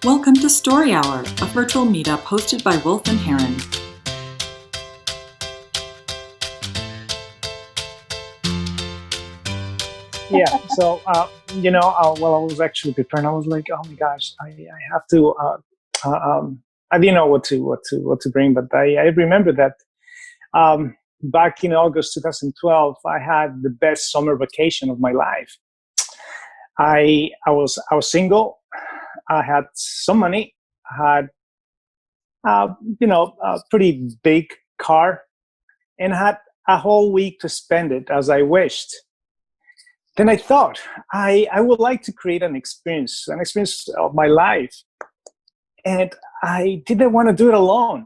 Welcome to Story Hour, a virtual meetup hosted by Wolf and Heron. Yeah, so while I was actually preparing, I was like, oh my gosh, I have to. I didn't know what to bring, but I remember that back in August 2012, I had the best summer vacation of my life. I was single. I had some money. I had a pretty big car, and had a whole week to spend it as I wished. Then I thought I would like to create an experience of my life, and I didn't want to do it alone.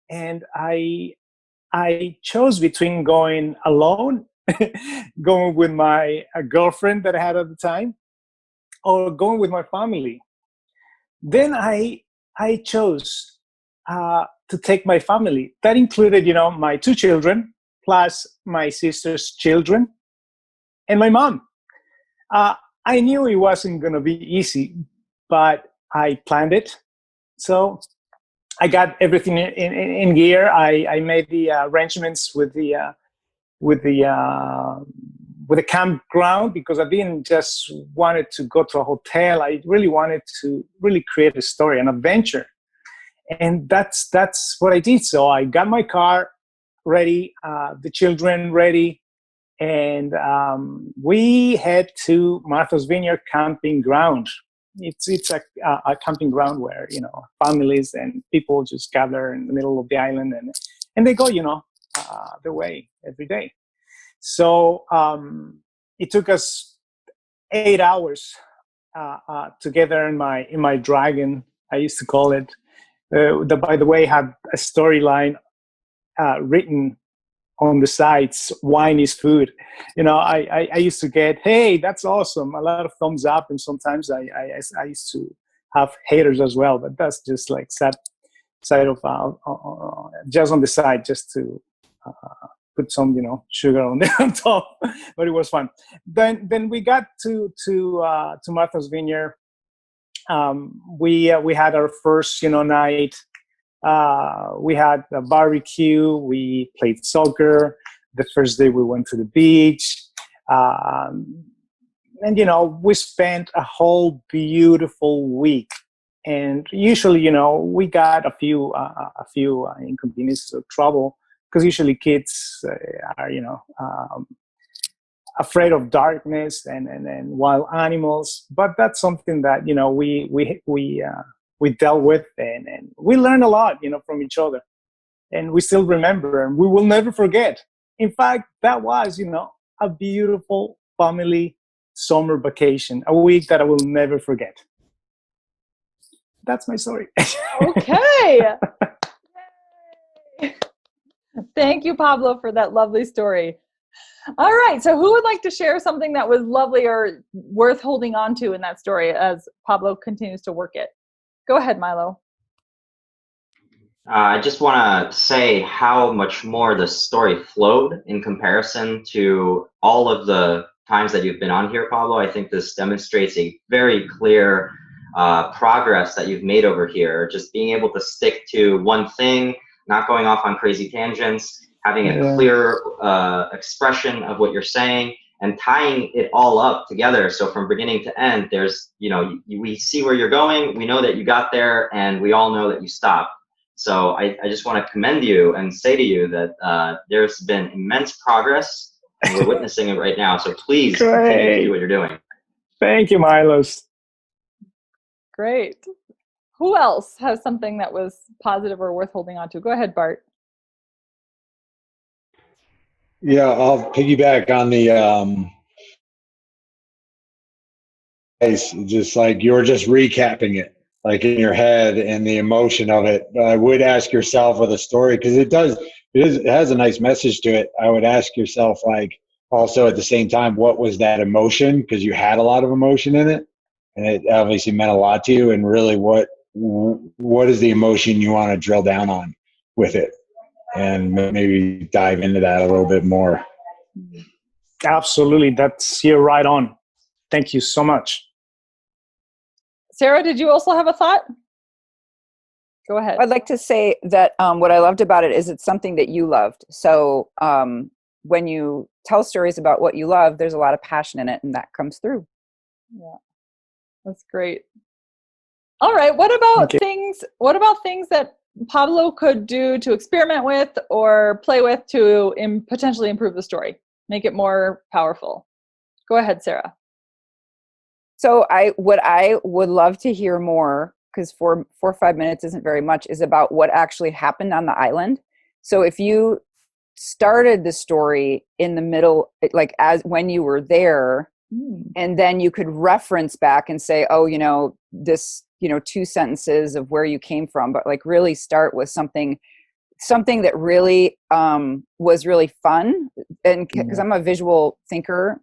And I chose between going alone, going with my girlfriend that I had at the time, or going with my family. Then I chose to take my family. That included, my 2 children plus my sister's children and my mom. I knew it wasn't going to be easy, but I planned it. So I got everything in gear. I made the arrangements with the campground, because I didn't just wanted to go to a hotel. I really wanted to really create a story, an adventure. And that's what I did. So I got my car ready, the children ready, and we head to Martha's Vineyard camping ground. It's a camping ground where, families and people just gather in the middle of the island, and they go, their way every day. So it took us 8 hours together in my dragon, I used to call it. That, by the way, had a storyline written on the sides. Wine is food. I used to get, hey, that's awesome, a lot of thumbs up, and sometimes I used to have haters as well. But that's just like side of just on the side, just to put some sugar on top. But it was fun. Then we got to Martha's Vineyard. We had our first night. We had a barbecue. We played soccer. The first day we went to the beach, and we spent a whole beautiful week. And usually, we got a few inconveniences or trouble, because usually kids are afraid of darkness and wild animals. But that's something that we dealt with, and we learned a lot, from each other, and we still remember, and we will never forget. In fact, that was, a beautiful family summer vacation, a week that I will never forget. That's my story. Okay. Thank you, Pablo, for that lovely story. All right. So who would like to share something that was lovely or worth holding on to in that story as Pablo continues to work it? Go ahead, Milo. I just want to say how much more the story flowed in comparison to all of the times that you've been on here, Pablo. I think this demonstrates a very clear progress that you've made over here. Just being able to stick to one thing, not going off on crazy tangents, having a clear expression of what you're saying, and tying it all up together. So from beginning to end, there's, we see where you're going. We know that you got there, and we all know that you stopped. So I just want to commend you and say to you that there's been immense progress, and we're witnessing it right now. So please continue to do what you're doing. Thank you, Milos. Great. Who else has something that was positive or worth holding on to? Go ahead, Bart. Yeah, I'll piggyback on the just like you were just recapping it, like in your head and the emotion of it. But I would ask yourself with a story, because it has a nice message to it. I would ask yourself, like, also at the same time, what was that emotion? Because you had a lot of emotion in it, and it obviously meant a lot to you. And really, what is the emotion you want to drill down on with it? And maybe dive into that a little bit more. Absolutely. You're right on. Thank you so much. Sarah, did you also have a thought? Go ahead. I'd like to say that what I loved about it is it's something that you loved. So when you tell stories about what you love, there's a lot of passion in it, and that comes through. Yeah, that's great. All right. What about things that Pablo could do to experiment with or play with to potentially improve the story, make it more powerful? Go ahead, Sarah. So what I would love to hear more, because 4 or 5 minutes isn't very much, is about what actually happened on the island. So if you started the story in the middle, like as when you were there, and then you could reference back and say, oh, this, 2 sentences of where you came from, but like really start with something that really was really fun. And because I'm a visual thinker,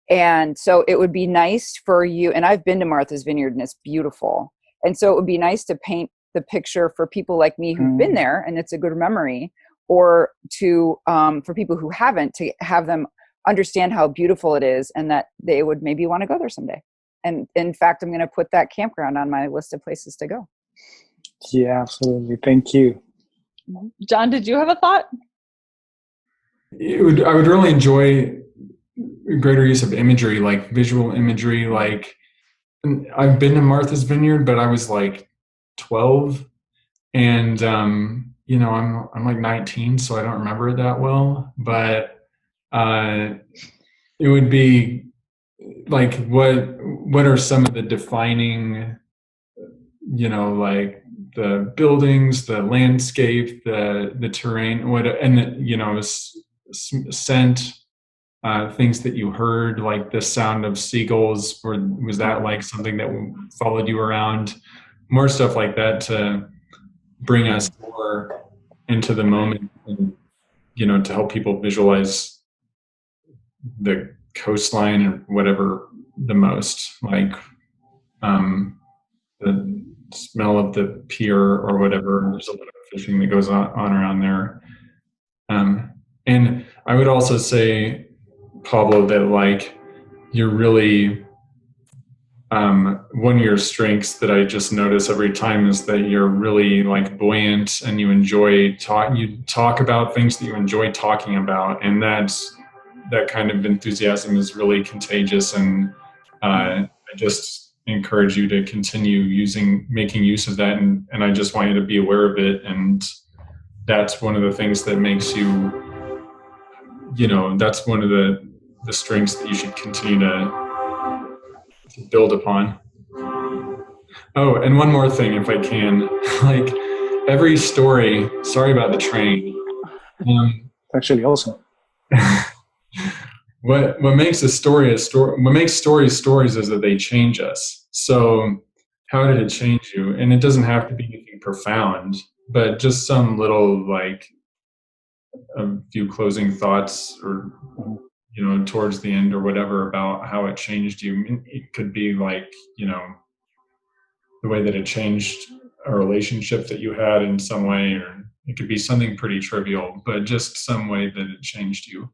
and so it would be nice for you, and I've been to Martha's Vineyard and it's beautiful. And so it would be nice to paint the picture for people like me who've been there and it's a good memory, or to for people who haven't, to have them understand how beautiful it is and that they would maybe want to go there someday. And in fact, I'm going to put that campground on my list of places to go. Yeah, absolutely. Thank you. John, did you have a thought? I would really enjoy greater use of imagery, like visual imagery. Like, I've been to Martha's Vineyard, but I was like 12, and I'm like 19, so I don't remember it that well. But it would be like, what are some of the defining, like the buildings, the landscape, the terrain, scent. Things that you heard, like the sound of seagulls, or was that like something that followed you around? More stuff like that to bring us more into the moment, and to help people visualize the coastline or whatever the most, like the smell of the pier or whatever. There's a lot of fishing that goes on around there. And I would also say, Pablo, that like you're really one of your strengths that I just notice every time is that you're really like buoyant, and you talk about things that you enjoy talking about, and that kind of enthusiasm is really contagious. And I just encourage you to continue making use of that, and I just want you to be aware of it. And that's one of the things that makes you, that's one of the strengths that you should continue to build upon. Oh, and one more thing, if I can, like every story, sorry about the train. Actually awesome. What makes a story a story, what makes stories is that they change us. So how did it change you? And it doesn't have to be anything profound, but just some little, like a few closing thoughts, or towards the end or whatever, about how it changed you. It could be like, the way that it changed a relationship that you had in some way, or it could be something pretty trivial, but just some way that it changed you.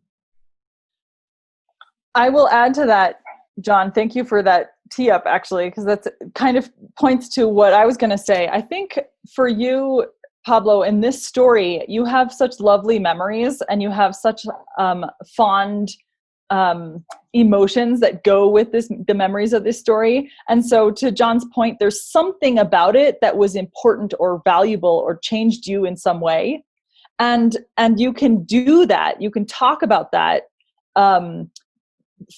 I will add to that, John. Thank you for that tee up, actually, because that's kind of points to what I was going to say. I think for you, Pablo, in this story, you have such lovely memories, and you have such fond emotions that go with the memories of this story. And so, to John's point, there's something about it that was important or valuable or changed you in some way, and you can do that. You can talk about that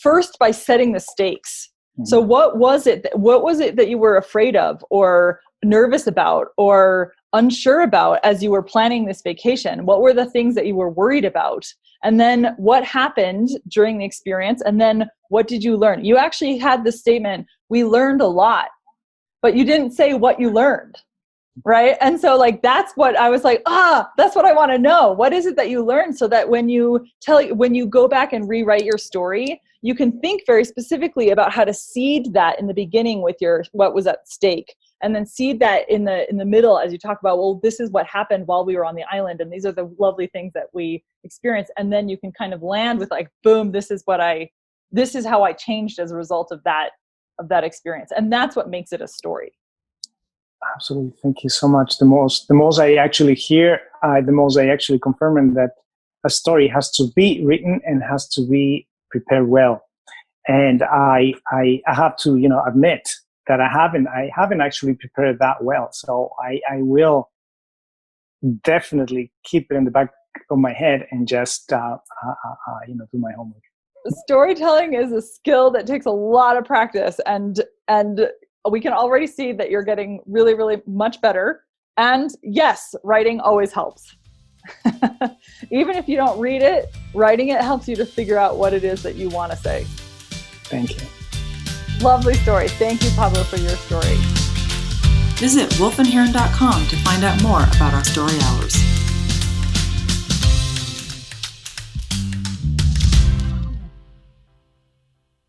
first by setting the stakes. So, what was it that you were afraid of, or nervous about, or unsure about as you were planning this vacation? What were the things that you were worried about? And then what happened during the experience? And then what did you learn? You actually had the statement, we learned a lot, but you didn't say what you learned, right? And so like, that's what I was like, that's what I want to know. What is it that you learned? So that when you go back and rewrite your story, you can think very specifically about how to seed that in the beginning with what was at stake. And then seed that in the middle as you talk about, well, this is what happened while we were on the island, and these are the lovely things that we experienced. And then you can kind of land with like, boom, this is how I changed as a result of that of that experience. And that's what makes it a story. Absolutely. Thank you so much. The most I actually hear, the most I actually confirm that a story has to be written and has to be prepared well. And I have to, admit that I haven't actually prepared that well. So I will definitely keep it in the back of my head and just, do my homework. Storytelling is a skill that takes a lot of practice, and we can already see that you're getting really, really much better. And yes, writing always helps. Even if you don't read it, writing it helps you to figure out what it is that you want to say. Thank you. Lovely story. Thank you, Pablo, for your story. Visit wolfandheron.com to find out more about our story hours.